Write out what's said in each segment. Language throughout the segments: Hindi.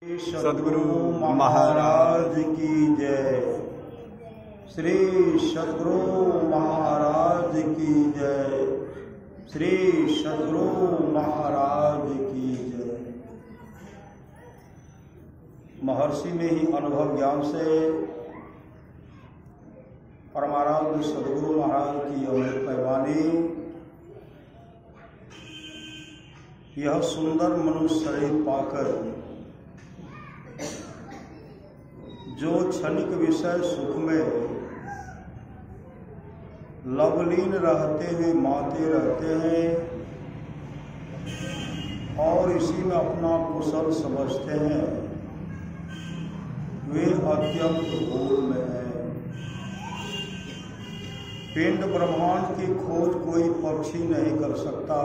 सद्गुरु महाराज की जय। श्री सद्गुरु महाराज की जय। श्री सद्गुरु महाराज की जय। महर्षि ने ही अनुभव ज्ञान से परमाराध्य सद्गुरु महाराज की अमृत पैवानी, यह सुंदर मनुष्य शरीर पाकर जो क्षणिक विषय सुख में लवलीन रहते हुए माते रहते हैं और इसी में अपना कुशल समझते हैं, वे अत्यंत भूल में हैं। पिंड ब्रह्मांड की खोज कोई पक्षी नहीं कर सकता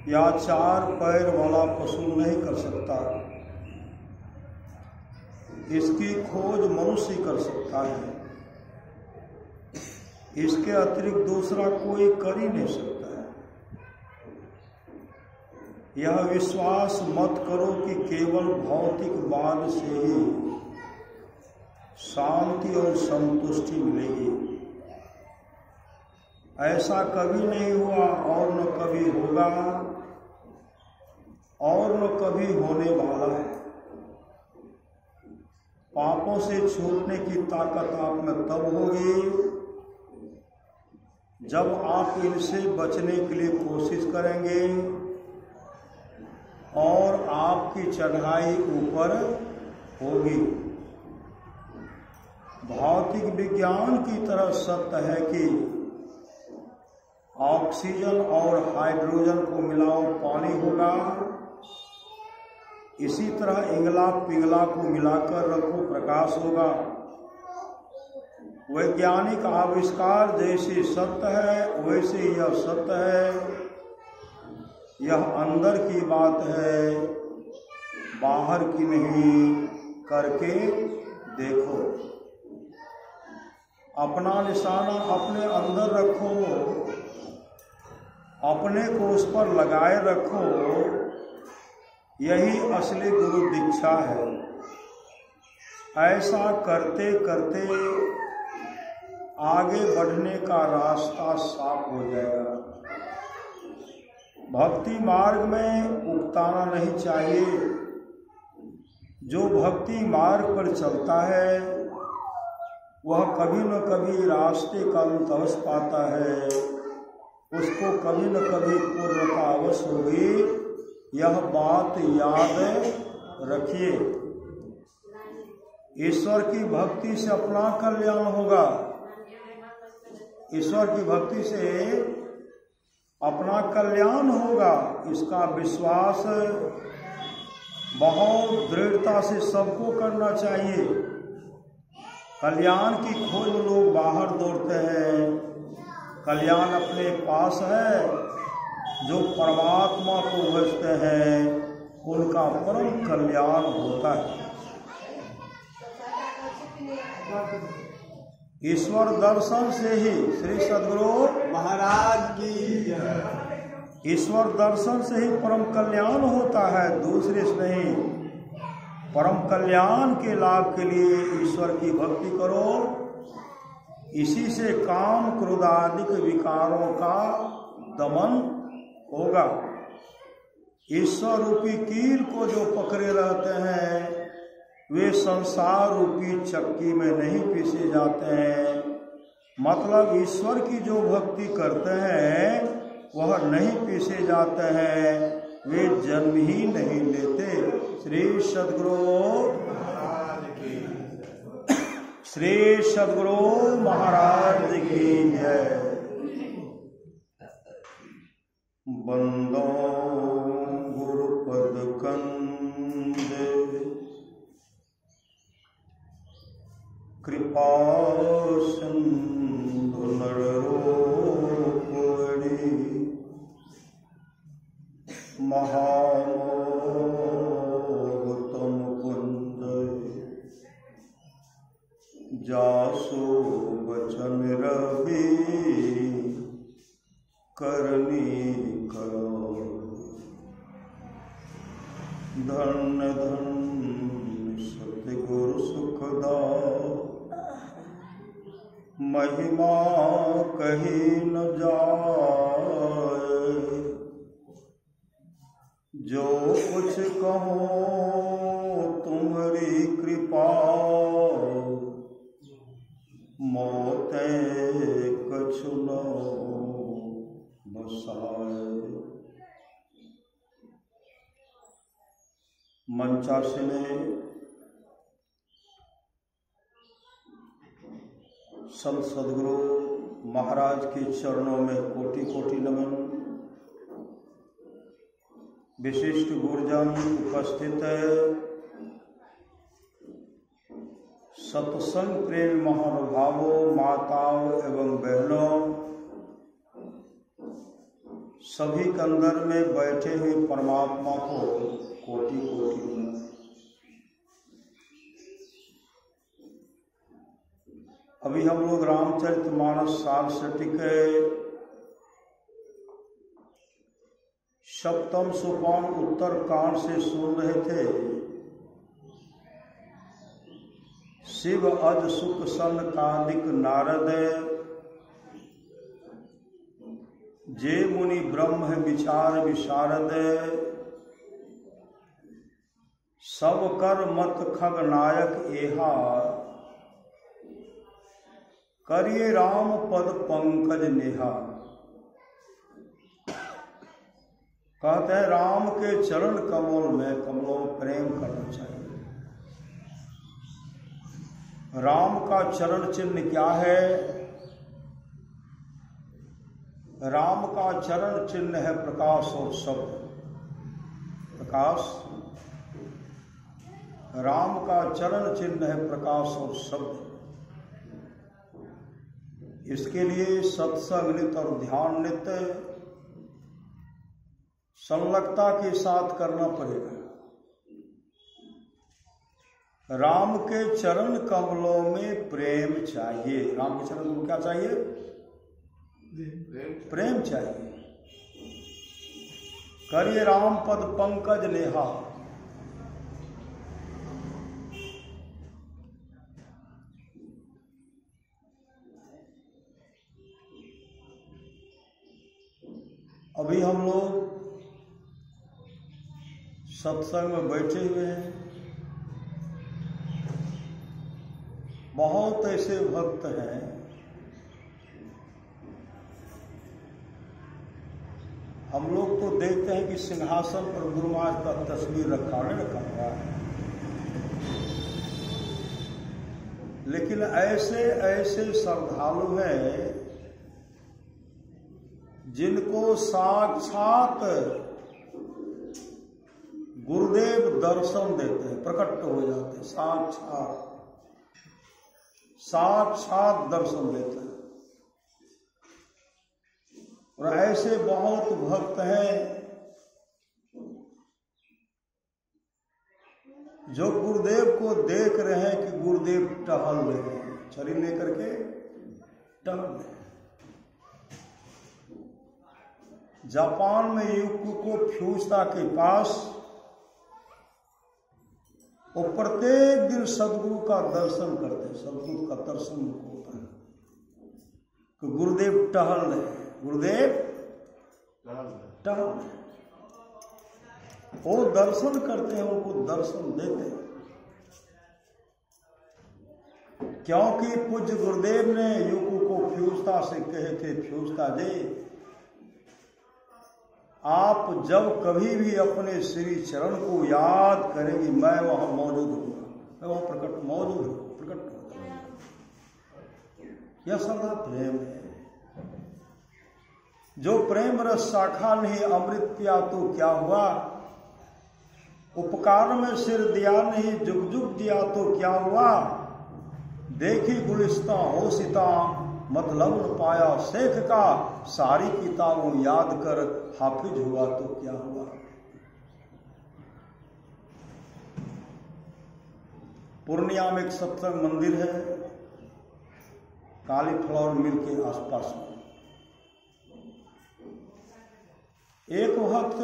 या चार पैर वाला पशु नहीं कर सकता। इसकी खोज मनुष्य कर सकता है, इसके अतिरिक्त दूसरा कोई कर ही नहीं सकता है। यह विश्वास मत करो कि केवल भौतिकवाद से ही शांति और संतुष्टि मिलेगी। ऐसा कभी नहीं हुआ और न कभी होगा और न कभी होने वाला है। पापों से छूटने की ताकत आप में तब होगी जब आप इनसे बचने के लिए कोशिश करेंगे और आपकी चढ़ाई ऊपर होगी। भौतिक विज्ञान की तरह सत्य है कि ऑक्सीजन और हाइड्रोजन को मिलाओ पानी होगा, इसी तरह इंगला पिंगला को मिलाकर रखो प्रकाश होगा। वैज्ञानिक आविष्कार जैसे सत्य है वैसे यह सत्य है। यह अंदर की बात है, बाहर की नहीं। करके देखो, अपना निशाना अपने अंदर रखो, अपने को उस पर लगाए रखो। यही असली गुरु दीक्षा है। ऐसा करते करते आगे बढ़ने का रास्ता साफ हो जाएगा। भक्ति मार्ग में उकताना नहीं चाहिए। जो भक्ति मार्ग पर चलता है वह कभी न कभी रास्ते का अंत अवश्य पाता है। उसको कभी न कभी पूर्णता अवश्य होगी। यह बात याद रखिए। ईश्वर की भक्ति से अपना कल्याण होगा। ईश्वर की भक्ति से अपना कल्याण होगा, इसका विश्वास बहुत दृढ़ता से सबको करना चाहिए। कल्याण की खोज लोग बाहर दौड़ते हैं। कल्याण अपने पास है। जो परमात्मा को भजते हैं उनका परम कल्याण होता है। ईश्वर दर्शन से ही श्री सद्गुरु महाराज की, ईश्वर दर्शन से ही परम कल्याण होता है, दूसरे से नहीं। परम कल्याण के लाभ के लिए ईश्वर की भक्ति करो। इसी से काम क्रोध आदि विकारों का दमन होगा। ईश्वर रूपी कील को जो पकड़े रहते हैं वे संसार रूपी चक्की में नहीं पीसे जाते हैं। मतलब ईश्वर की जो भक्ति करते हैं वह नहीं पीसे जाते हैं, वे जन्म ही नहीं लेते। श्री सद्गुरु श्री सद्गुरु महाराज की जय। बंदो गुरुपद कंदे कृपा सिंधु नररूपणी महामोगतम कुंद जासु वचन रवि करनी करो। धन्य धन्य सतगुरु सुखदास, महिमा कही न जाए। जो कुछ कहो तुम्हारी कृपा, मोते कछु न बसाए। मंचासिने संत सदगुरु महाराज के चरणों में कोटि कोटि नमन। विशिष्ट गुरुजन उपस्थित है, सत्संग प्रेम महानुभावों, माताओं एवं बहनों, सभी के अंदर में बैठे हुए परमात्मा को कोटि कोटि नमन। अभी हम लोग रामचरितमानस सार से टिके सप्तम सोपान उत्तर कांड से सुन रहे थे। शिव अज सुख सन कादिक नारद, जे मुनि ब्रह्म विचार विशारद। सब कर मत खग नायक एहा, करिए राम पद पंकज नेहा। कहते हैं राम के चरण कमल में प्रेम करना चाहिए। राम का चरण चिन्ह क्या है? राम का चरण चिन्ह है प्रकाश और शब्द। प्रकाश, राम का चरण चिन्ह है प्रकाश और शब्द। इसके लिए सत्संग नित्य और ध्यान नित्य संलग्नता के साथ करना पड़ेगा। राम के चरण कमलों में प्रेम चाहिए। राम के चरण में क्या चाहिए? प्रेम चाहिए। करिए राम पद पंकज नेहा। अभी हम लोग सत्संग में बैठे हुए हैं। बहुत ऐसे भक्त हैं हम लोग तो देखते हैं कि सिंहासन पर गुरु महाराज का तस्वीर रखा हुआ है, लेकिन ऐसे ऐसे श्रद्धालु हैं जिनको साक्षात गुरुदेव दर्शन देते हैं, प्रकट हो जाते हैं, साक्षात दर्शन देते हैं। और ऐसे बहुत भक्त हैं जो गुरुदेव को देख रहे हैं कि गुरुदेव टहल रहे हैं, शरीर लेकर के टहल रहे हैं। जापान में युको फ्यूस्ता के पास वो प्रत्येक दिन सदगुरु का दर्शन करते हैं। सदगुरु का दर्शन होता है कि गुरुदेव टहल रहे हैं, गुरुदेव टहल रहे हैं। वो दर्शन करते हैं, उनको दर्शन देते हैं, क्योंकि पूज्य गुरुदेव ने युको को फ्यूस्ता से कहे थे, फ्यूस्ता जी आप जब कभी भी अपने श्री चरण को याद करेंगे मैं वहां मौजूद हूंगा, मैं वहां प्रकट मौजूद हूँ, प्रकट होगा। यह श्रद्धा प्रेम है। जो प्रेम रस शाखा नहीं अमृत पिया तो क्या हुआ, उपकार में सिर दिया नहीं जुग जुग दिया तो क्या हुआ। देखी गुलिस्ता होशिता मतलब न पाया शेख का, सारी किताबों याद कर हाफिज हुआ तो क्या हुआ। पूर्णिया में एक सत्संग मंदिर है, कालीफ्लावर मिल के आसपास में। एक वक्त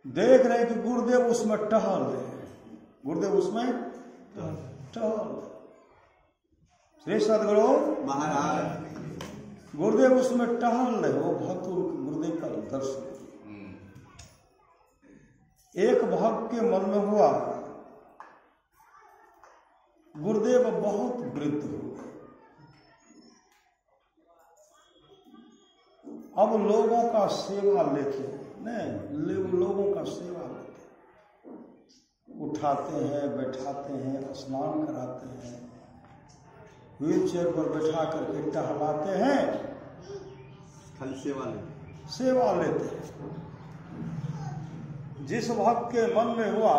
देख रहे कि गुरुदेव उसमें टहल रहे, गुरुदेव उसमें टहल, श्री सदगुरु महाराज गुरुदेव उसमें टहल रहे। वो भक्त गुरुदेव का दर्शन, एक भक्त के मन में हुआ गुरुदेव बहुत वृद्ध हो गए, अब लोगों का सेवा लेते नहीं, लोगों का सेवा लेते, उठाते हैं, बैठाते हैं, स्नान कराते हैं, व्हील चेयर पर बैठा करके टहलाते हैं, खाली सेवा लेते हैं। जिस भक्त के मन में हुआ,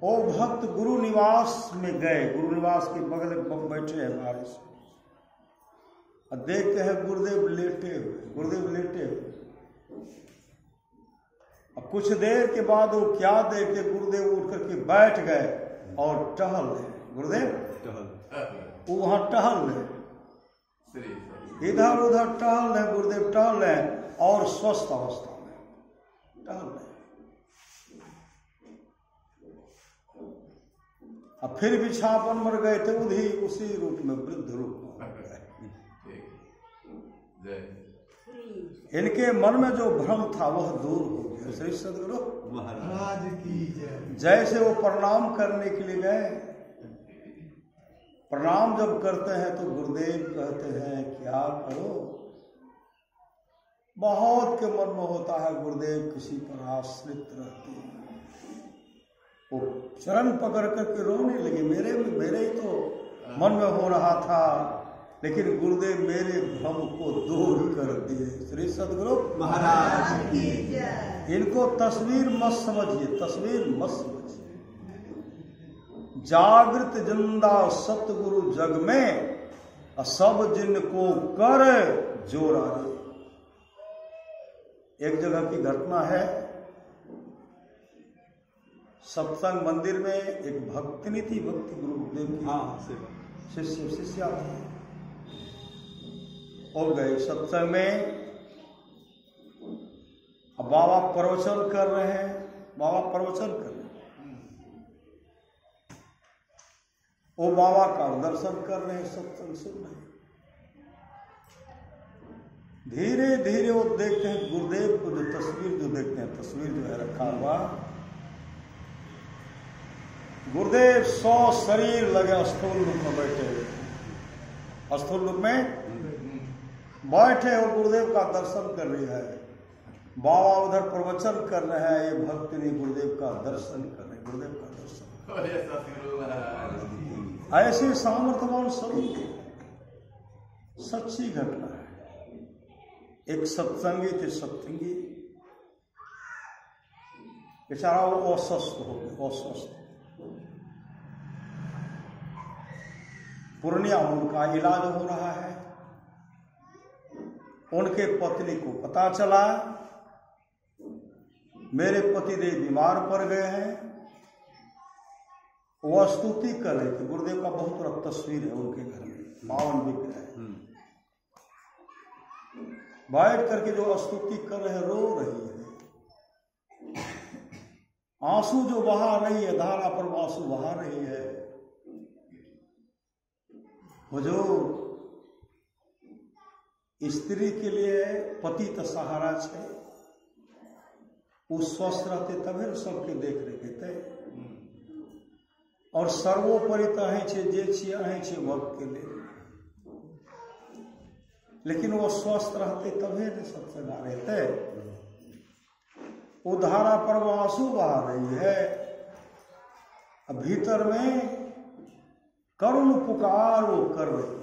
वो भक्त गुरु निवास में गए, गुरु निवास के बगल में बैठे हैं बाहर से, और देखते हैं गुरुदेव लेटे हुए, गुरुदेव लेटे हुए। अब कुछ देर के बाद वो क्या देखे, गुरुदेव उठ करके बैठ गए और टहल रहे, गुरुदेव वो वहां टहल रहे, इधर उधर टहल रहे, गुरुदेव टहल रहे और स्वस्थ अवस्था में टहल रहे। अब फिर बिछापन मर गए थे, उसी रूप में वृद्ध रूप में इनके मन में जो भ्रम था वह दूर हो गया। श्री सदगुरु महाराज की जय। जैसे वो प्रणाम करने के लिए गए, प्रणाम जब करते हैं तो गुरुदेव कहते हैं क्या करो, बहुत के मन में होता है गुरुदेव किसी पर आश्रित रहते हैं, वो चरण पकड़ करके रोने लगे। मेरे ही तो मन में हो रहा था, लेकिन गुरुदेव मेरे भ्रम को दूर कर दिए। श्री सदगुरु महाराज की जय। इनको तस्वीर मत समझिए, तस्वीर मत समझिए। जागृत जिंदा सतगुरु जग में, सब जिनको कर जोरा रे। एक जगह की घटना है, सत्संग मंदिर में एक भक्तिनी थी, भक्ति गुरुदेव की शिष्या थी, हो गए सत्संग में। अब बाबा प्रवचन कर रहे हैं, बाबा प्रवचन कर रहे हैं, वो बाबा का दर्शन कर रहे हैं, सत्संग सुन रहे हैं। धीरे धीरे वो देखते हैं गुरुदेव को, जो तस्वीर जो देखते हैं, तस्वीर जो है रखा हुआ, गुरुदेव 100 शरीर लगे स्थूल रूप में बैठे हुए, स्थूल रूप में बैठे और गुरुदेव का दर्शन कर रही है। बाबा उधर प्रवचन कर रहे हैं, ये भक्त ने गुरुदेव का दर्शन कर रहे, गुरुदेव का दर्शन। ऐसे सामर्थ्यवान सभी सच्ची घटना है। एक सत्संगी थे, सत्संगी बेचारा वो अस्वस्थ हो गया, अस्वस्थ। पूर्णिया उनका इलाज हो रहा है, उनके पत्नी को पता चला मेरे पतिदेव बीमार पड़ गए हैं। वो स्तुति कर रहे थे, गुरुदेव का बहुत बड़ा तस्वीर है उनके घर में, पावन विग्रह है, बैठ करके जो स्तुति कर रहे हैं, रो रही है, आंसू जो बहा रही है, धारा पर आंसू बहा रही है। वो जो स्त्री के लिए पति तो सहारा है, वो स्वस्थ रहते तबे सबके देख रेख हेतै, और सर्वोपरि तो अहीं छे, जे छियै अहीं छे भक्त के लिए, लेकिन वो स्वस्थ रहते तबे न सबसे ना रहते। वो धारा पर आंसू बहा रही है, भीतर में करुण पुकार वो कर रही है।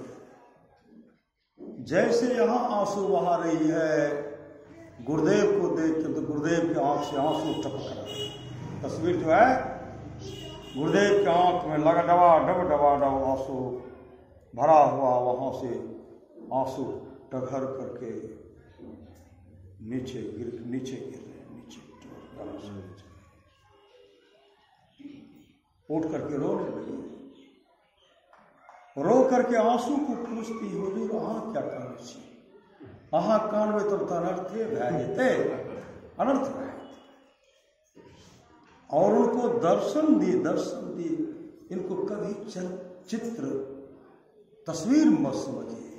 जैसे यहां आंसू बहा रही है, गुरुदेव को देख के तो गुरुदेव के आंख से आंसू टपक रहा है। तस्वीर जो है, गुरुदेव के आंख में लगा डब आंसू भरा हुआ, वहां से आंसू टघर करके नीचे गिर रहे, उठ करके रोने लगी। रो करके आंसू को पूछती, हुजूर अहाँ क्या करे छी, अहाँ कान में तो तनर्थे भए जेतै, अनर्थ रहे थे और उनको दर्शन दिए। इनको कभी चित्र तस्वीर मत समझिए।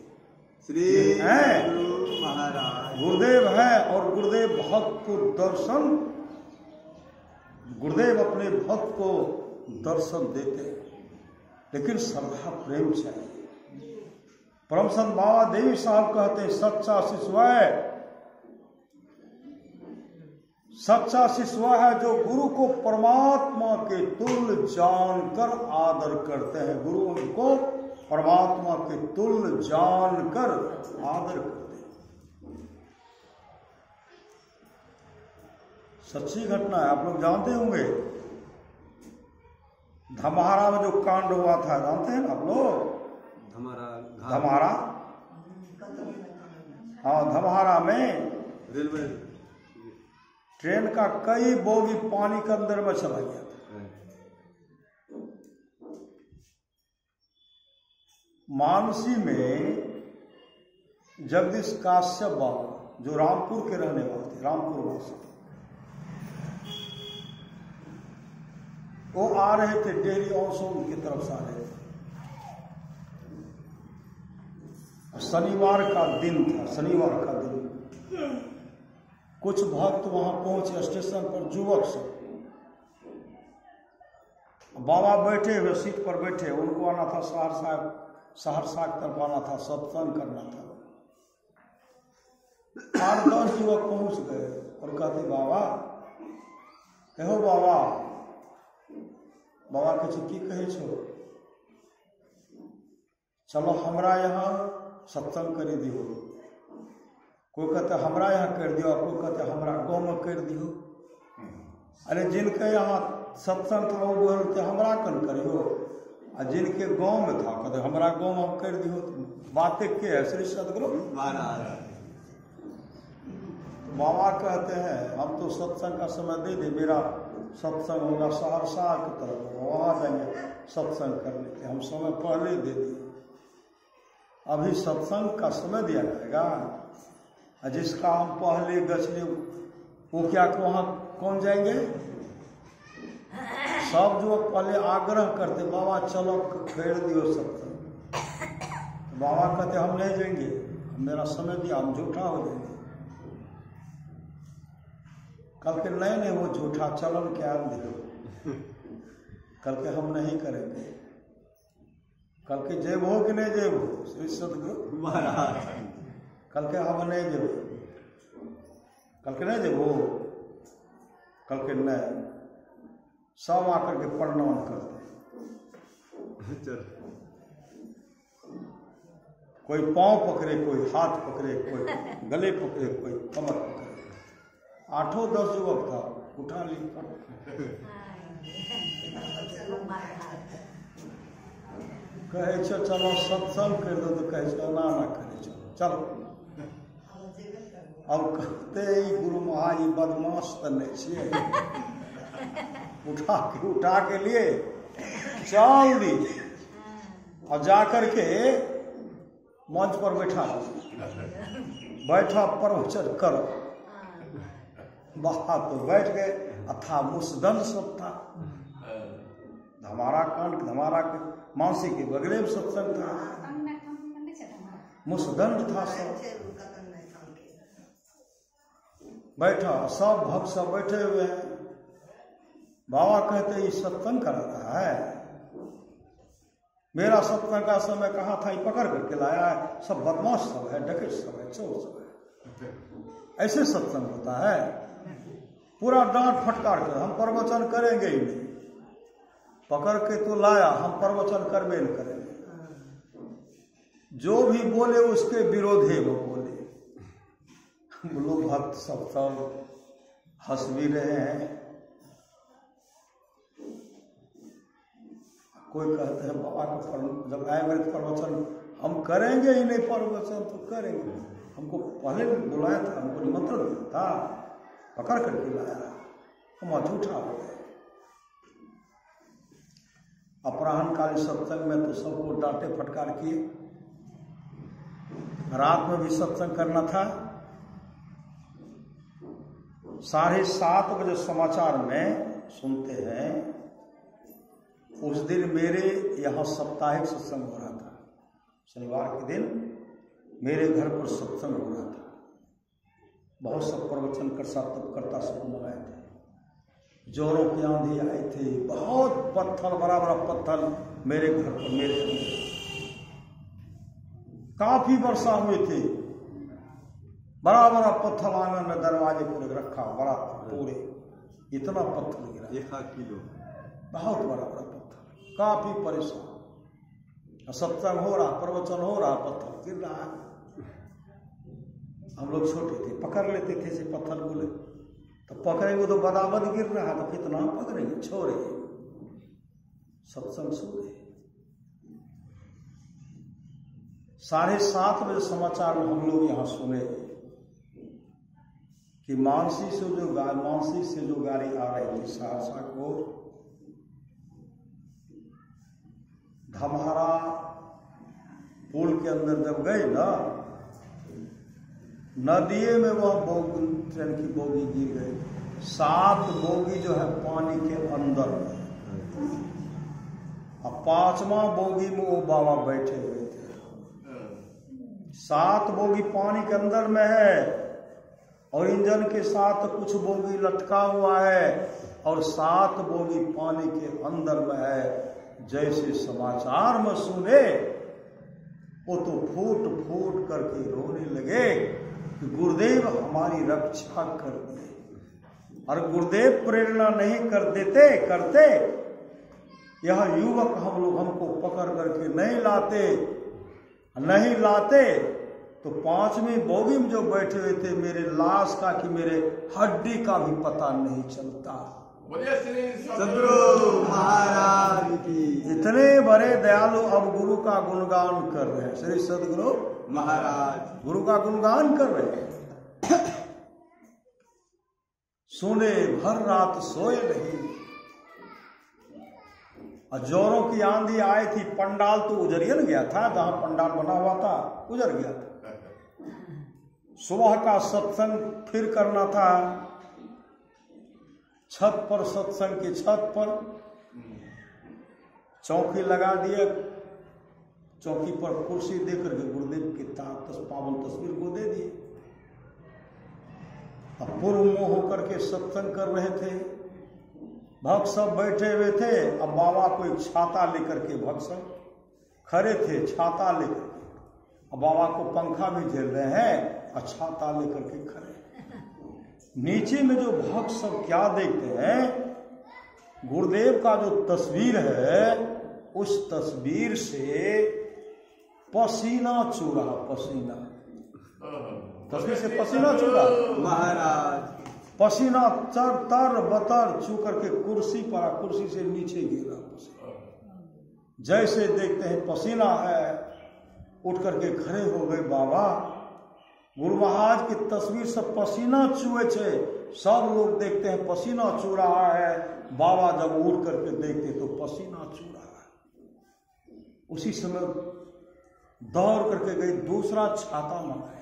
श्री है गुरु महाराज गुरुदेव है और गुरुदेव भक्त को दर्शन, गुरुदेव अपने भक्त को दर्शन देते हैं, लेकिन श्रद्धा प्रेम चाहिए। परम संत बाबा देवी साहब कहते हैं सच्चा शिष्य है जो गुरु को परमात्मा के तुल्य जानकर आदर करते हैं। गुरु को परमात्मा के तुल्य जानकर आदर करते हैं। सच्ची घटना है, आप लोग जानते होंगे। धमारा में जो कांड हुआ था, जानते हैं ना आप लोग? धमारा, हाँ, धमारा में रेलवे ट्रेन का कई बोगी पानी के अंदर में चला गया था। मानसी में जगदीश काश्यप बाबा जो रामपुर के रहने वाले थे, रामपुर वासी, वो आ रहे थे डेहरी ऑनसोन की तरफ से आ रहे थे। शनिवार का दिन था, शनिवार का दिन। कुछ भक्त वहां पहुंचे स्टेशन पर, युवक से। बाबा बैठे हुए सीट पर बैठे, उनको आना था सहरसा की तरफ आना था, सत्संग करना था। 8-10 युवक पहुंच गए और कहते बाबा कहो बाबा कहे की कहे छो, चलो हमरा यहाँ सत्संग कर दियो। कोई कहते हमरा यहाँ कर दियो, कोई कहते हमरा गाँव में कर दियो। अरे जिनके यहाँ सत्संग था वो बोलते हमरा कन करियो, और जिनके गाँव में था कहते हमरा गाँव में हम कर दियो। बातें के है श्री सदगुरु महाराज। बाबा कहते हैं हम तो सत्संग का समय दे दे, मेरा सत्संग होगा सहरसा की तरफ, वहाँ जाएंगे सत्संग करने के, हम समय पहले दे दिए। अभी सत्संग का समय दिया जाएगा, जिसका हम पहले गछले वो क्या वहाँ कौन जाएंगे? सब जो पहले आग्रह करते बाबा चलो फेर दियो सत्संग, बाबा कहते हम नहीं जाएंगे, मेरा समय दिया, हम झूठा हो जाएंगे। कल के नहीं वो झूठा चलन क्या दियो, कल के हम नहीं करेंगे। कल के जेब हो कि नहीं जेब हो श्री सदगुरु महाराज, कल के हम नहीं जेब, कल के नहीं जेब हो, कल के नहीं, सब आकर के प्रणाम करते। कोई पांव पकड़े, कोई हाथ पकड़े, कोई गले पकड़े, कोई कमर पकड़े। 8-10 युवक था, उठा ली कहे छो चलो सत्संग कर दो, तो कहे छो ना करे चलो। अब कहते ही गुरु महाराज बदमाश तो नहीं छे, उठा के लिए चल दी और जाकर के मंच पर बैठा प्रवचन करो। बाहर तो बैठ गए, अथा मुसदन सब था। धमारा कांड, धमारा के मानसी के बगले में सत्संग था, मुसदंड था सब। बैठा सब भक्त सब बैठे हुए हैं। बाबा कहते ये सत्संग कर रहा है, मेरा सत्संग का समय कहाँ था, ये पकड़ करके लाया है। सब बदमाश सब है, डकैत सब है, चोर सब है। ऐसे सत्संग होता है, पूरा डांट फटकार कर हम प्रवचन करेंगे ही नहीं, पकड़ के तो लाया, हम प्रवचन करबे न करेंगे। जो भी बोले उसके विरोधे वो बोले। लोग भक्त सब हंस भी रहे हैं। कोई कहते हैं बाबा का जब आए प्रवचन हम करेंगे ही नहीं, प्रवचन तो करेंगे, हमको पहले भी बुलाया था, हमको निमंत्रण दिया था, पकड़ करके लाया, हम झूठा हो गए। अपराह्नकालीन सत्संग में तो सबको डांटे फटकार किए। रात में भी सत्संग करना था, 7:30 बजे समाचार में सुनते हैं उस दिन मेरे यहाँ साप्ताहिक सत्संग हो रहा था। शनिवार के दिन मेरे घर पर सत्संग हो रहा था। बहुत सब प्रवचन करता सब मंगाए थे। जोरों की आंधी आई थी, बहुत पत्थर, बड़ा बड़ा पत्थर मेरे घर पर, मेरे काफी वर्षा हुई थी। बड़ा बड़ा पत्थर आंगन में दरवाजे पर रखा, बड़ा पूरे इतना पत्थर गिरा, 1 किलो, बहुत बड़ा बड़ा पत्थर। काफी परेशान, सत्संग हो रहा, प्रवचन हो रहा, पत्थर गिर रहा है। हम लोग छोटे थे, पकड़ लेते थे से पत्थर बोले तो पकड़ेंगे तो बदाबद गिर रहा है, तो कितना पकड़ेंगे, छोड़े। सत्संग सुने। 7:30 बजे समाचार में हम लोग यहाँ सुने कि मानसी से जो गाड़ी आ रही थी सहरसा को, धमहरा पुल के अंदर जब गए ना, नदिए में वह ट्रेन की बोगी गिर गई। 7 बोगी जो है पानी के अंदर में, और 5वां बोगी में वो बाबा बैठे हुए थे। 7 बोगी पानी के अंदर में है और इंजन के साथ कुछ बोगी लटका हुआ है और 7 बोगी पानी के अंदर में है। जैसे समाचार में सुने वो तो फूट फूट करके रोने लगे कि गुरुदेव हमारी रक्षा कर दिए। और गुरुदेव प्रेरणा नहीं करते यह युवक हमको पकड़ करके नहीं लाते तो 5वीं बोगी में जो बैठे हुए थे, मेरे लाश का कि मेरे हड्डी का भी पता नहीं चलता। सद्गुरु महाराज की। इतने बड़े दयालु अब गुरु का गुणगान कर रहे हैं। श्री सद्गुरु महाराज गुरु का गुणगान कर रहे हैं। सुने भर रात सोए नहीं, और जोरों की आंधी आई थी। पंडाल तो उजरियन गया था, जहां पंडाल बना हुआ था उजर गया था। सुबह का सत्संग फिर करना था, छत पर, सत्संग की छत पर चौकी लगा दिए। चौकी पर कुर्सी देकर के गुरुदेव की पावन तस्वीर को दे दिए। अब पूर्व मुंह होकर के सत्संग कर रहे थे। भक्त सब बैठे हुए थे। अब बाबा को एक छाता लेकर के भक्त सब खड़े थे, छाता लेकर के। अब बाबा को पंखा भी झेल रहे हैं और छाता लेकर के खड़े। नीचे में जो भक्त सब क्या देखते हैं, गुरुदेव का जो तस्वीर है, उस तस्वीर से पसीना चू रहा, पसीना, तस्वीर से पसीना चू रहा महाराज। पसीना तर बतर चू करके कुर्सी पर, कुर्सी से नीचे गिरा पसीना। जैसे देखते हैं पसीना है, उठ करके खड़े हो गए बाबा। गुरु महाराज की तस्वीर से पसीना चुए थे। सब लोग देखते हैं पसीना चू रहा है। बाबा जब उठ करके देखते तो पसीना चू रहा है। उसी समय दौड़ करके गए, दूसरा छाता मंगाए।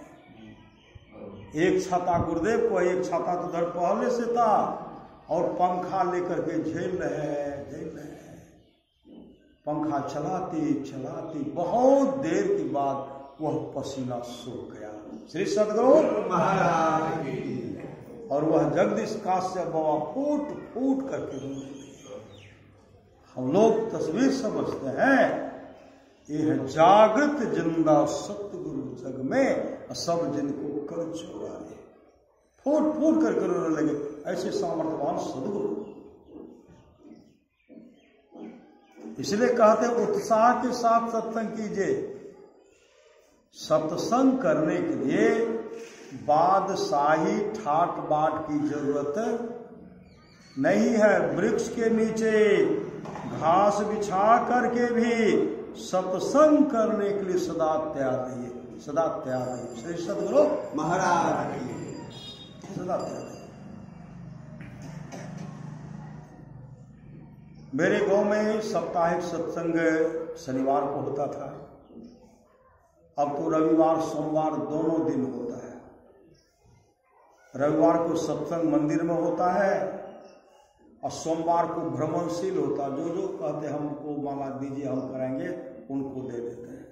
एक छाता गुरुदेव को, एक छाता तो उधर पहले से था, और पंखा लेकर के झेल रहे हैं। पंखा चलाती बहुत देर के बाद वह पसीना सूख गया। श्री सद्गुरु महाराज। और वह जगदीश काश्यप बाबा फूट फूट करके रोने लगे। हम लोग तस्वीर समझते हैं, ये है जागृत जिंदा सतगुरु जग में सब जिनको कर छोड़ा है। फूट फूट करके रोने लगे। ऐसे सामर्थ्यवान सदगुरु। इसलिए कहते हैं उत्साह के साथ सत्संग कीजिए। सत्संग करने के लिए बादशाही ठाट बाट की जरूरत नहीं है। वृक्ष के नीचे घास बिछा करके भी सत्संग करने के लिए सदा तैयार रहिए, सदा तैयार रहिए। श्री सद्गुरु महाराज सदा तैयार रहिए। मेरे गांव में साप्ताहिक सत्संग शनिवार को होता था। अब तो रविवार सोमवार दोनों दिन होता है। रविवार को सत्संग मंदिर में होता है और सोमवार को भ्रमणशील होता है। जो जो कहते हमको माला दीजिए हम कराएंगे उनको दे देते हैं,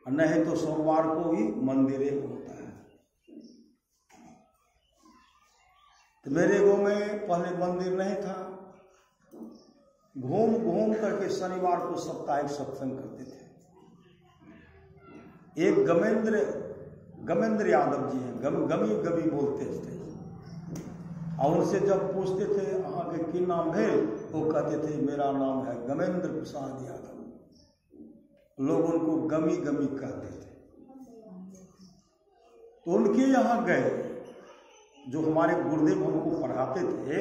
और नहीं तो सोमवार को भी मंदिर होता है। तो मेरे गाँव में पहले मंदिर नहीं था, घूम घूम करके शनिवार को साप्ताहिक सत्संग करते थे। एक गमेंद्र यादव जी हैं, गमी बोलते थे, और उनसे जब पूछते थे आपके की नाम है, वो कहते थे मेरा नाम है गमेंद्र प्रसाद यादव। लोग उनको गमी कहते थे। तो उनके यहाँ गए, जो हमारे गुरुदेव हमको पढ़ाते थे,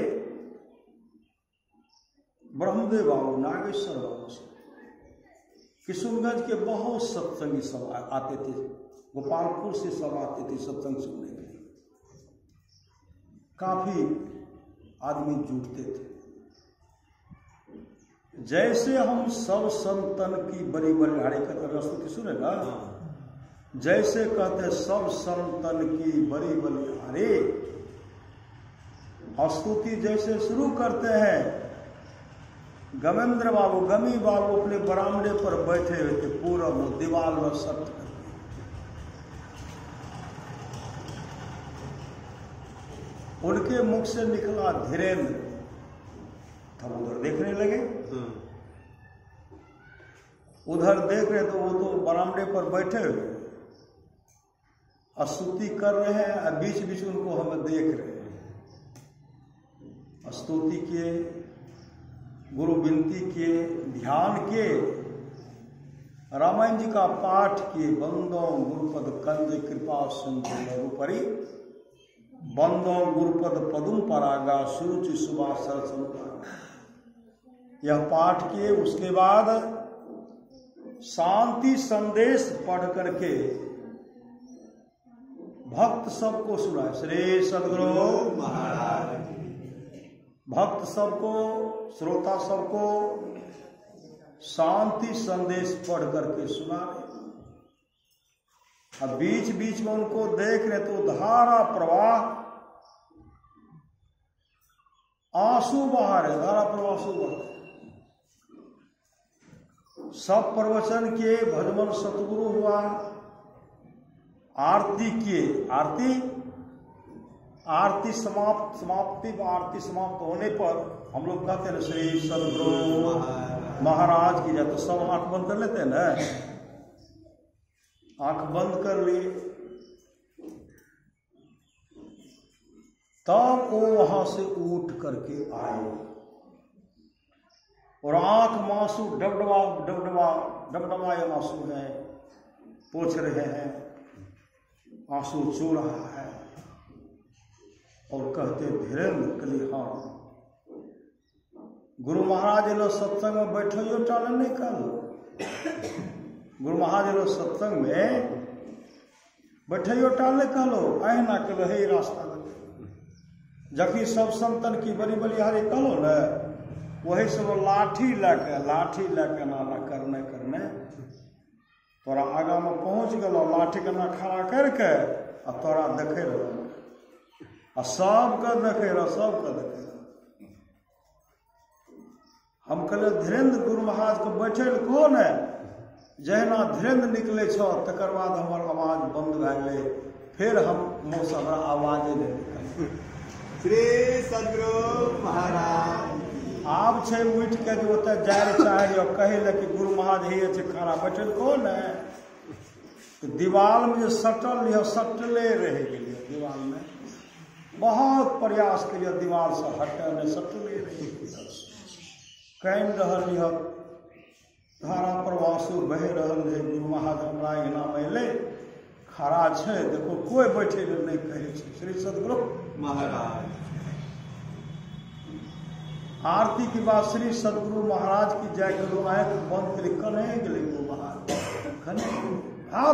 ब्रह्मदेव बाबू, नागेश्वर बाबू से, किशुनगंज के बहुत सत्संगी सब आते थे, गोपालपुर से सब आते थे सत्संग सुनने के लिए। काफी आदमी जुटते थे। जैसे हम सब संतन की बड़ी बलिहारी कहते स्तुति सुने ना, जैसे कहते सब संतन की बड़ी बलिहारी, स्तुति जैसे शुरू करते हैं, गमेंद्र बाबू, गमी बाबू अपने बरामदे पर बैठे हुए थे, पूरा दीवार में सट करके। उनके मुख से निकला धीरेन्द्र, तब उधर देखने लगे। उधर देख रहे तो वो तो बरामदे पर बैठे हुए स्तुति कर रहे हैं, बीच बीच उनको हम देख रहे हैं। स्तुति किए, गुरु विनती किए, ध्यान किए, रामायण जी का पाठ किए। बंदो गुरुपद कंज कृपा सिंधु परी, बंदो गुरुपद पदुम परागा सुरुचि सुभाषर संतान। यह पाठ किए। उसके बाद शांति संदेश पढ़ करके भक्त सबको सुनाए। श्री सद्गुरु महाराज, भक्त सबको, श्रोता सबको शांति संदेश पढ़ करके सुना रहे। अब बीच बीच में उनको देख रहे तो धारा प्रवाह आंसू बहा रहे, धारा प्रवाह आंसू बहा। सब प्रवचन किए, भजमन सतगुरु हुआ, आरती किए। आरती समाप्त होने पर हम लोग कहते हैं श्री सद्गुरु महाराज की जय। तो सब आंख बंद कर लेते हैं ना, आंख बंद कर लिए। तब वो वहां से उठ करके आए और आंख मांसू डबडबाए आंसू है, पोछ रहे हैं, आंसू चू रहा है, और कहते धीरेन्द्र कलिहान गुरु महाराज लोग सत्संग में बैठो यो टाल नहीं कहलो। गुरु महाराज लोग सत्संग में बैठे यो टाल नहीं कहलो, अहिना कहलो हे रास्ता जबकि सब संतन की बड़ी बलिहारी कहलो न, वही सब लाठी लेके नाना करने तोरा आगा में पहुंच गलो, लाठी के ना खड़ा करके आ तोरा देखे रहो, आ सबके देखे रहो। हम कहले धीरेन्द्र गुरु महाराज को बैठे कहो ने, जहिना धीरेन्द्र निकले छो तकर बाद हमर आवाज बंद भए गेलै, फिर हम मुँह से हमरा आवाजे नहीं निकल। श्री सद्गुरु महाराज आब छै उठ के जो ओतऽ जाय चाहे कहे ले कि गुरु महाराज हे छै खड़ा बैठल कहो ने, तो दीवार में जो सटल यह सटले रह गेलिए। दीवार में बहुत प्रयास करिए, दीवार से हटे नहीं, सटले रह कहीं रहल यह धारा प्रवासो बह रहल है। गुरु महाराज हमरा एना अयले खड़ा छै, देखो कोई बैठे नहीं कहे छै। श्री सद्गुरु महाराज आरती के बाद श्री सद्गुरु महाराज की जय करो, आंख बंद कर कने गेले गुरु महाराज कने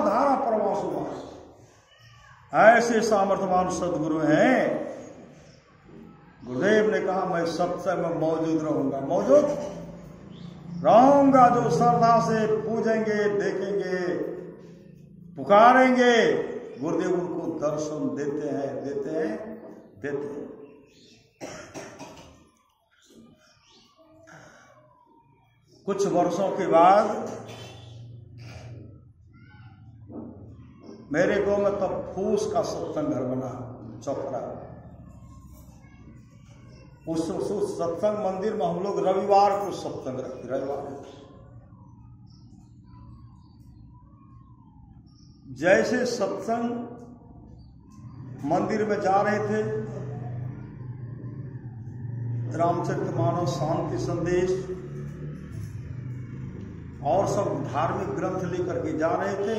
धारा प्रवास हुआ। ऐसे सामर्थ्यवान सद्गुरु हैं। गुरुदेव ने कहा मैं सत्संग में मौजूद रहूंगा। जो श्रद्धा से पूजेंगे, देखेंगे, पुकारेंगे, गुरुदेव उनको दर्शन देते हैं। कुछ वर्षों के बाद मेरे गांव में तब फूस का सत्संग घर बना, चौखरा। उस सत्संग मंदिर में हम लोग रविवार को सत्संग रखते, रविवार। जैसे सत्संग मंदिर में जा रहे थे, रामचरितमानस, शांति संदेश और सब धार्मिक ग्रंथ लेकर के जा रहे थे।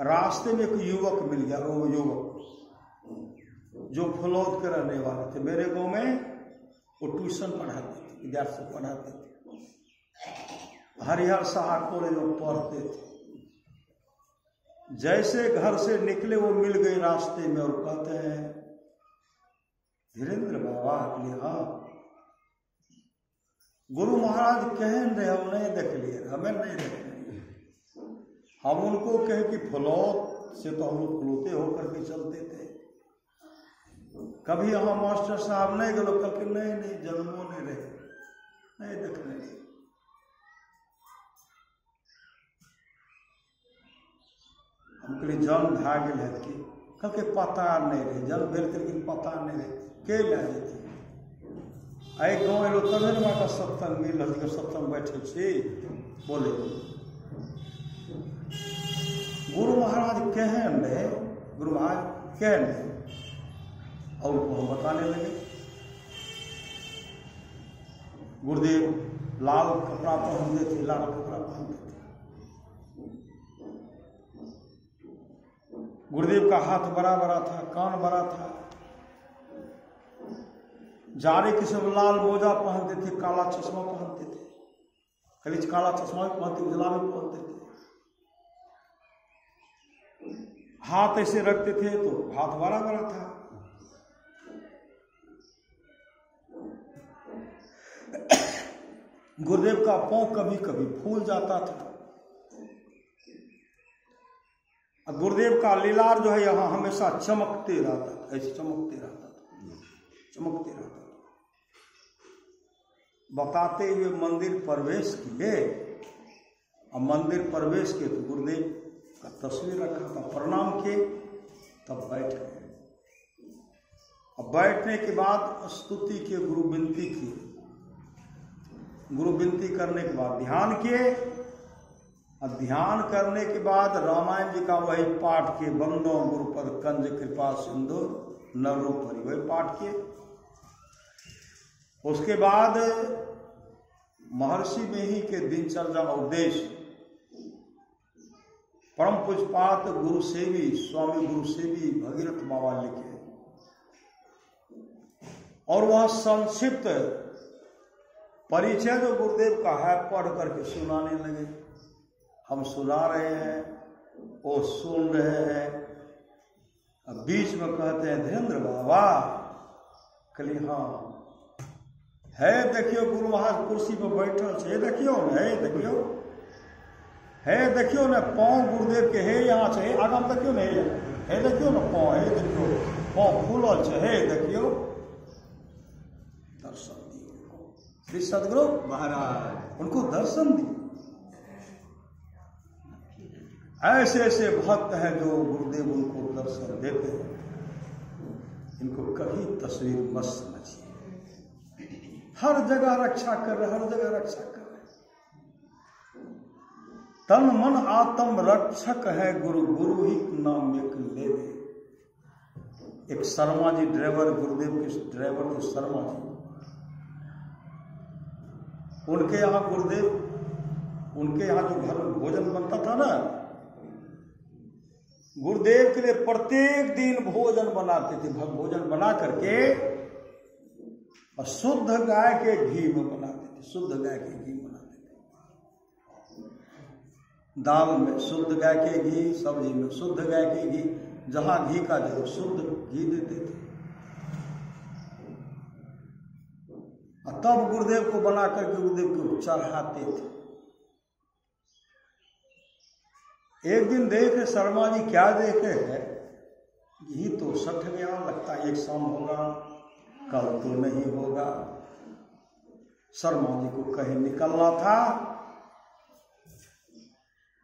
रास्ते में एक युवक मिल गया। वो युवक जो फुलौद के रहने वाले थे, मेरे गांव में वो ट्यूशन पढ़ाते थे, विद्यार्थी पढ़ाते थे, हरिहर साहा कॉलेज में पढ़ते थे। जैसे घर से निकले वो मिल गए रास्ते में और कहते हैं, धीरेन्द्र बाबा के, हाँ गुरु महाराज कहन रहे, हम नहीं देख लिए, हमें नहीं देख लिए। हम उनको कहे कि फुलौत से तो हम लोग फुलौते होकर के चलते थे, कभी यहाँ मास्टर साहब नहीं गए, कल के नहीं जन्मों नहीं रहे, नहीं देखने। हम कहलिए जन्म भाग गए कि कल के पता नहीं रहे, जन्म भेल के पता नहीं रहे, के ले जेते आई गाँव एलो तबे ने वहाँ का सत्संग मिल रहा, सत्संग बैठे छी। बोले गुरु महाराज कहन रहे, गुरु महाराज कहन रहे, और उनको हम बताने लगे। गुरुदेव लाल कपड़ा पहनते थे, लाल कपड़ा पहनते थे। गुरुदेव का हाथ बड़ा बड़ा था, कान बड़ा था। जारे के सब लाल मोजा पहनते थे, काला चश्मा पहनते थे, खाली काला चश्मा भी पहनते, उजला भी पहनते थे। हाथ ऐसे रखते थे तो हाथ बड़ा बड़ा था। गुरुदेव का पांव कभी कभी फूल जाता था। और गुरुदेव का लीलार जो है यहाँ हमेशा चमकते रहता था, ऐसे चमकते रहता था। बताते हुए मंदिर प्रवेश किए, और मंदिर प्रवेश किए तो गुरुदेव का तस्वीर रखा था, प्रणाम किए, तब बैठ गए। और बैठने के बाद स्तुति किए, गुरु विनती की। गुरु विनती करने के बाद ध्यान किए, और ध्यान करने के बाद रामायण जी का वही पाठ किए, बंदो गुरुपद कंज कृपा सिंधु नवरूपरि, वही पाठ किए। उसके बाद महर्षि मेही के दिनचर्या उद्देश्य, परम पूजपात गुरु सेवी स्वामी गुरु सेवी भगीरथ बाबा लिखे, और वह संक्षिप्त परिचय जो गुरुदेव का है पढ़ करके सुनाने लगे। हम सुना रहे हैं, वो सुन रहे हैं। अब बीच में कहते हैं, धीरेन्द्र बाबा, कहली हाँ है, देखियो गुरु महाराज कुर्सी पर बैठल छे, देखियो ने, देखियो ने पाँव गुरुदेव के हे यहाँ छे, आगा में देखियो ने, हे देखियो ने पाँव, हे देखियो पाँव फूलल छे, हे देखियो। दर्शन दियो श्री सदगुरु महाराज, उनको दर्शन दिए। ऐसे ऐसे भक्त हैं जो गुरुदेव उनको दर्शन देते हैं। इनको कभी तस्वीर मत समझिए, हर जगह रक्षा कर रहे, हर जगह रक्षा कर रहे। तन मन आत्म रक्षक है गुरु, गुरु ही नाम एक ले दे। एक शर्मा जी ड्राइवर, गुरुदेव के ड्राइवर थे शर्मा जी, उनके यहाँ गुरुदेव, उनके यहाँ जो घर में भोजन बनता था ना, गुरुदेव के लिए प्रत्येक दिन भोजन बनाते थे। भोजन बना करके और शुद्ध गाय के घी में बनाते थे, शुद्ध गाय के घी बनाते थे। दाल में शुद्ध गाय के घी, सब्जी में शुद्ध गाय के घी, जहां घी का जरूर शुद्ध घी देते थे। और तब गुरुदेव को बना करके गुरुदेव को चढ़ाते थे। एक दिन देखे शर्मा जी, क्या देखे है, घी तो सठ गया, लगता है एक शाम होगा, कल तो नहीं होगा। शर्मा जी को कहीं निकलना था,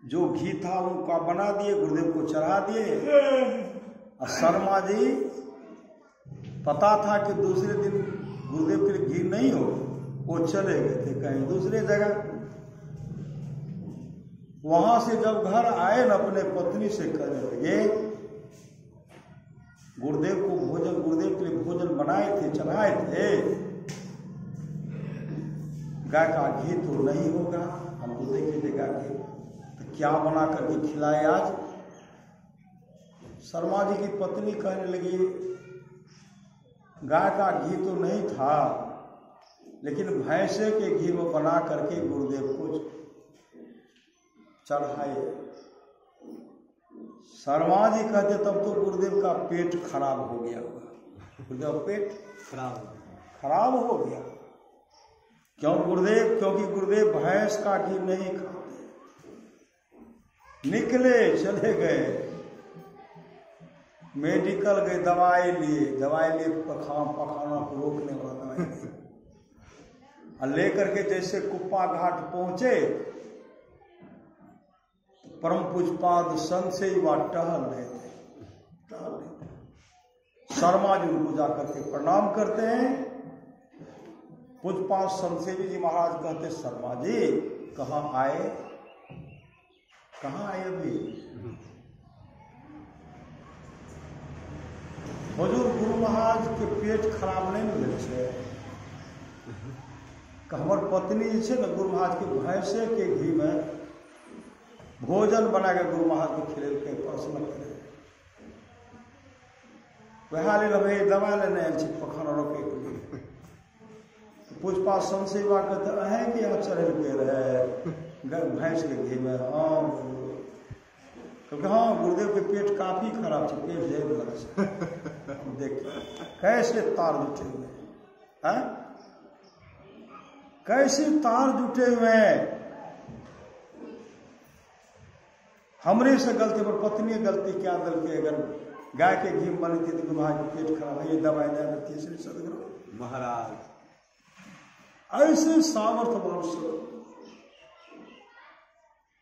जो घी था उनका बना दिए, गुरुदेव को चढ़ा दिए। और शर्मा जी पता था कि दूसरे दिन गुरुदेव के लिए घी नहीं हो, वो चले गए थे कहीं दूसरे जगह। वहां से जब घर आए न, अपने पत्नी से कहने लगे, गुरुदेव को भोजन, गुरुदेव के लिए भोजन बनाए थे, चढ़ाए थे, गाय का घी तो नहीं होगा, हम तो देखे गाय के, तो क्या बना करके खिलाए आज। शर्मा जी की पत्नी कहने लगी, गाय का घी तो नहीं था, लेकिन भैंसे के घी में बना करके गुरुदेव को चढ़ाए। शर्मा जी कहते तब तो गुरुदेव का पेट खराब हो गया होगा। गुरुदेव पेट खराब हो गया। क्यों गुरुदेव? क्योंकि गुरुदेव भैंस का घी नहीं खाते। निकले, चले गए, मेडिकल गए, दवाई लिए, पखाना को रोकने वाला दवाई और लेकर के जैसे कुप्पा घाट पहुंचे, परम पूजपाद संत से ही वह टहल रहे थे। शर्मा जी उनको जाकर के प्रणाम करते हैं। पूजपाद संत सेवी जी महाराज कहते, शर्मा जी कहाँ आए, कहाँ आए अभी? हुजूर गुरु महाराज के पेट खराब नहीं मिले छे, हमर पत्नी जी छे न, गुरु महाराज के भैंसे के घी में भोजन बना के गुरु महाराज को खिले के प्रश्न करे, वह ले दवा लेने पखाना रोके के लिए। पूजपाठ संसेवा कहते हैं कि यहाँ चढ़ के रहे भैंस के घी में। हाँ, क्योंकि हाँ गुरुदेव के पेट काफी खराब थे, पेट जेब लग देखिए कैसे तार जुटे हुए हैं, कैसे तार जुटे हुए हैं। हमरे से गलती पर पत्नी गलती क्या गलती, अगर गाय के घी में बनी थी तो गुरु महाराज पेट खराब है, ये दवाई दे देती है। श्री सदगुरु महाराज ऐसे सामर्थ्यवान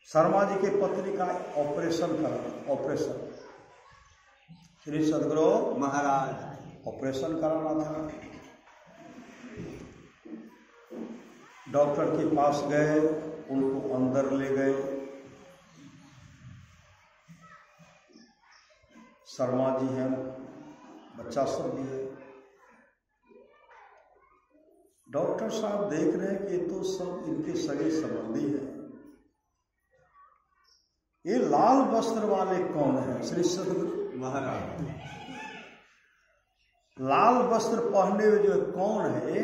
शर्मा जी के पत्नी का ऑपरेशन कराना, ऑपरेशन श्री सदगुरु महाराज ऑपरेशन कराना था। डॉक्टर के पास गए, उनको अंदर ले गए। शर्मा जी हैं, बच्चा सब भी है। डॉक्टर साहब देख रहे हैं कि ये तो सब इनके सगे संबंधी हैं। ये लाल वस्त्र वाले कौन है? श्री सदगुरु महाराज लाल वस्त्र पहने हुए जो कौन है?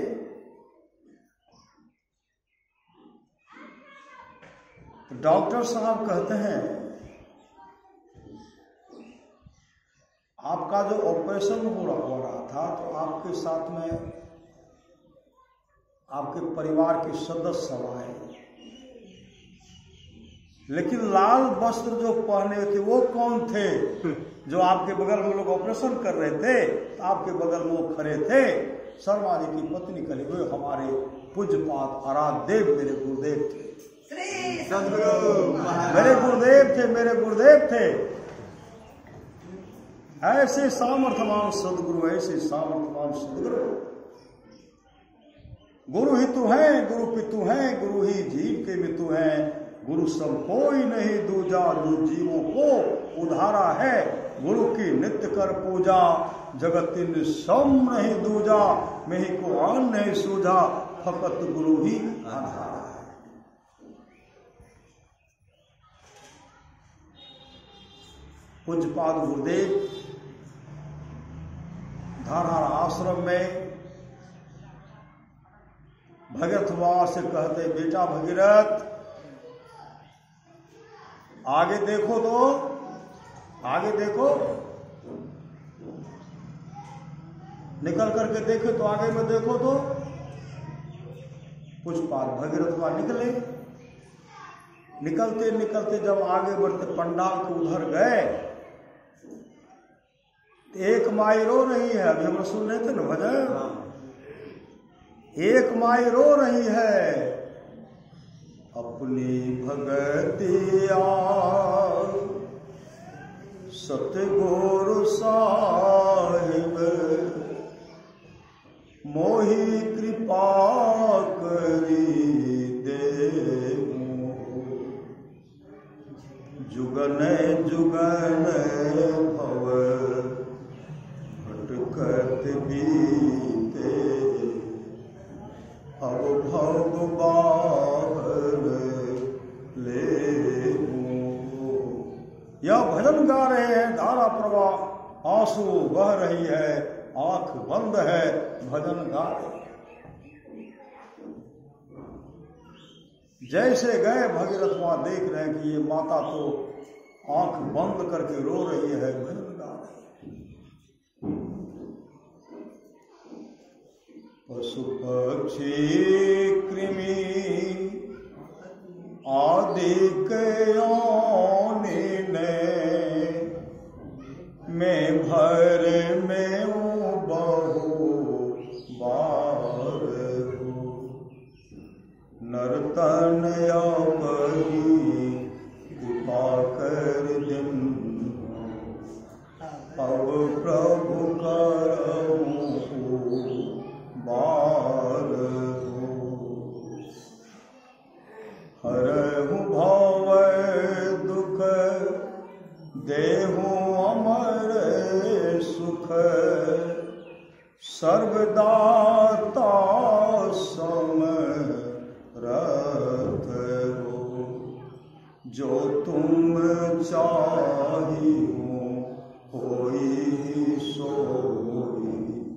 तो डॉक्टर साहब कहते हैं आपका जो ऑपरेशन हो रहा था तो आपके साथ में आपके परिवार के सदस्य सब आए, लेकिन लाल वस्त्र जो पहने थे वो कौन थे? जो आपके बगल में लोग ऑपरेशन कर रहे थे, तो आपके बगल में वो खड़े थे। शर्मा जी की पत्नी कही, वो हमारे पूज्यपाद आराध्य देव मेरे गुरुदेव थे, सदगुरु मेरे गुरुदेव थे, मेरे गुरुदेव थे। ऐसे सामर्थ्यवान सदगुरु, ऐसे सामर्थ्यवान सदगुरु। गुरु ही तू है, गुरु पितु है, गुरु ही जीव के मितु है। गुरु सब कोई नहीं दूजा, जो जीवों को उधारा है। गुरु की नित्य कर पूजा, जगत इन सम नहीं दूजा। मेहि को आन नहीं सूझा, फकत गुरु ही आधारा है। पूज्यपाद गुरुदेव धारहार आश्रम में भगत बाबा से कहते, बेटा भगीरथ आगे देखो तो, आगे देखो, निकल करके देखे तो आगे में देखो तो। पुष्पाद भगीरथ बाबा निकले, निकलते निकलते जब आगे बढ़ते पंडाल के उधर गए, एक माई रो रही है। अभी हम सुन रहे थे ना भजन, एक माई रो रही है, अपनी भगतिया सतगुरु साहिब मोहि कृपा करी दे, जुगन जुगन भव भटकत बीते, अब भगवान ले। यह भजन गा रहे हैं, धारा प्रवाह आंसू बह रही है, आंख बंद है, भजन गा रहे। जैसे गए भगीरथ मां देख रहे हैं कि ये माता तो आंख बंद करके रो रही है, भजन गा रही है। पशु पक्षी कृमि आदि कयोनि में भर में बहु बार हो, नर्तन अपनी कृपा कर दिन, अब प्रभु करहु बार हो, हरहु भव दुख देहु अमर सुख, सर्वदाता समरथ हो, जो तुम चाहियो होई सोई।